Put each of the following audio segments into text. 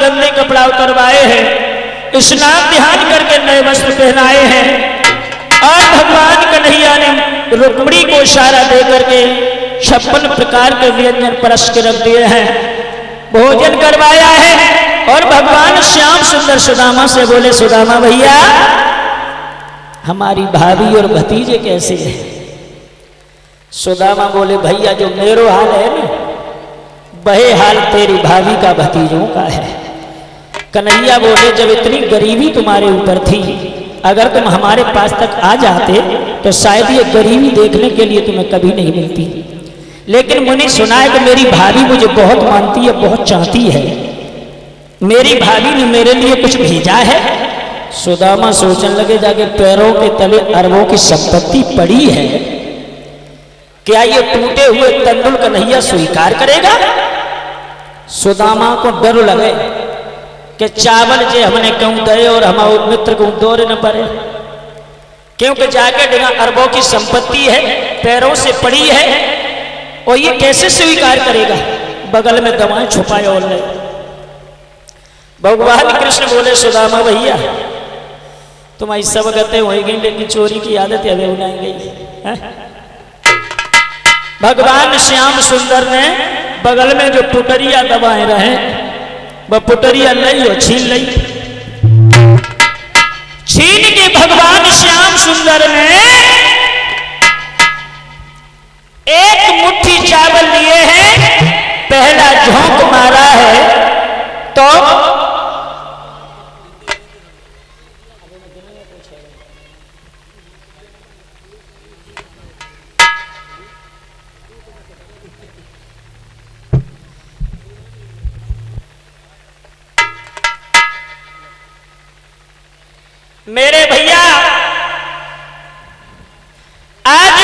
गंदे कपड़ा उतरवाए हैं, स्नान ध्यान करके नए वस्त्र पहनाए हैं और भगवान कन्हैया ने रुक्मिणी को इशारा दे करके 56 प्रकार के व्यंजन परस के रख दिए हैं, भोजन करवाया है। और भगवान श्याम सुंदर सुदामा से बोले, सुदामा भैया हमारी भाभी और भतीजे कैसे हैं? सुदामा बोले, भैया जो मेरो हाल है ना, वही हाल तेरी भाभी का भतीजों का है। कन्हैया बोले, जब इतनी गरीबी तुम्हारे ऊपर थी, अगर तुम हमारे पास तक आ जाते तो शायद ये गरीबी देखने के लिए तुम्हें कभी नहीं मिलती, लेकिन मैंने सुना है कि मेरी भाभी मुझे बहुत मानती है, बहुत चाहती है, मेरी भाभी ने मेरे लिए कुछ भेजा है। सुदामा सोचने लगे, जाके पैरों के तले अरबों की संपत्ति पड़ी है, क्या ये टूटे हुए तंदुल कन्हैया स्वीकार करेगा? सुदामा को डर लगे कि चावल जे हमने क्यों दे और हमारे मित्र को दौरे न पड़े, क्योंकि जाके डिगा अरबों की संपत्ति है, पैरों से पड़ी है, और ये कैसे स्वीकार करेगा? बगल में दवाएं छुपाए और ले। भगवान कृष्ण बोले, सुदामा भैया तुम्हारी सब गते हो गई, लेकिन चोरी की आदत अभी नहीं गई। भगवान श्याम सुंदर ने बगल में जो पुटरिया दबाए रहे, वह पुटरिया नहीं हो छीन ली, छीन के भगवान श्याम सुंदर ने एक मुट्ठी चावल लिए हैं, पहला झोंक मारा है तो मेरे भैया आज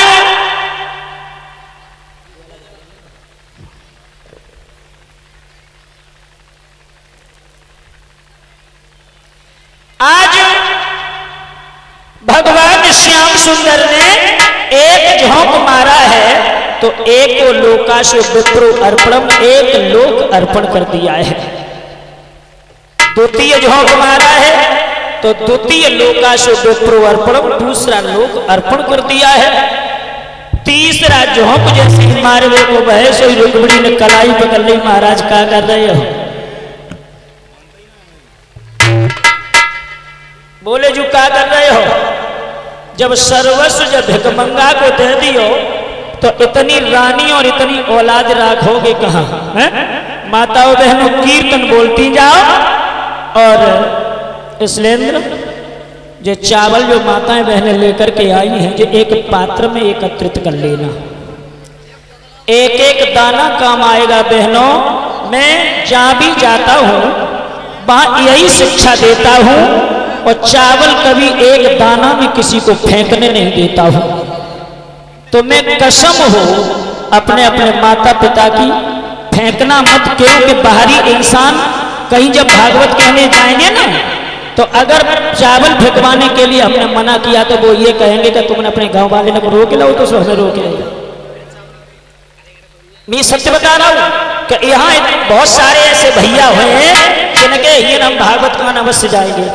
भगवान श्याम सुंदर ने एक झोंक मारा है तो एक को लोकाशु विप्रो अर्पणम, एक लोक अर्पण कर दिया है। द्वितीय झोंक मारा है तो द्वितीय लोकाशु विप्रो अर्पणम, दूसरा लोक अर्पण कर दिया है। तीसरा झोंक जैसे मारवे को बहे सो रुक्मिणी ने कलाई पकड़ ली, महाराज क्या कर रहे हो? बोले, जो क्या कर रहे हो? जब सर्वस्व जब भिखमंगा को दे दियो तो इतनी रानी और इतनी औलाद राखोगे कहां? माताओं बहनों कीर्तन बोलती जाओ और इसलेंद्र जो चावल जो माताएं बहनें लेकर के आई हैं, जो एक पात्र में एकत्रित कर लेना, एक एक दाना काम आएगा। बहनों मैं जहां भी जाता हूं वहां यही शिक्षा देता हूं, और चावल कभी एक दाना में किसी को फेंकने नहीं देता हूं। तो मैं कसम हो अपने अपने माता पिता की, फेंकना मत, क्योंकि बाहरी इंसान कहीं जब भागवत कहने जाएंगे ना, तो अगर चावल फेंकवाने के लिए हमने मना किया तो वो ये कहेंगे कि तुमने अपने गांव वाले ने रोक लो, तो हमें रोक ले। मैं सत्य बता रहा हूं कि यहाँ बहुत सारे ऐसे भैया हुए हैं जिनके ये हम भागवत का अवश्य जाएंगे,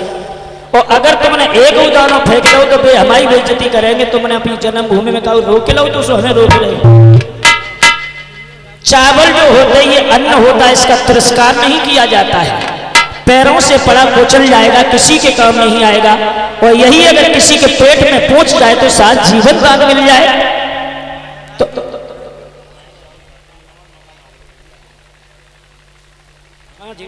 और अगर तुमने एक उदाहरण फेंक लो तो भाई हमारी बेइज्जती करेंगे, तुमने अपनी जन्मभूमि में कहा रोक लो तो हमें रोक ले। चावल जो होता है ये अन्न होता है, इसका तिरस्कार नहीं किया जाता है, पैरों से पड़ा कुचल जाएगा, किसी के काम नहीं आएगा। और यही अगर किसी के पेट में पहुंच जाए तो साथ जीवन दान मिल जाए। तो हाँ जी,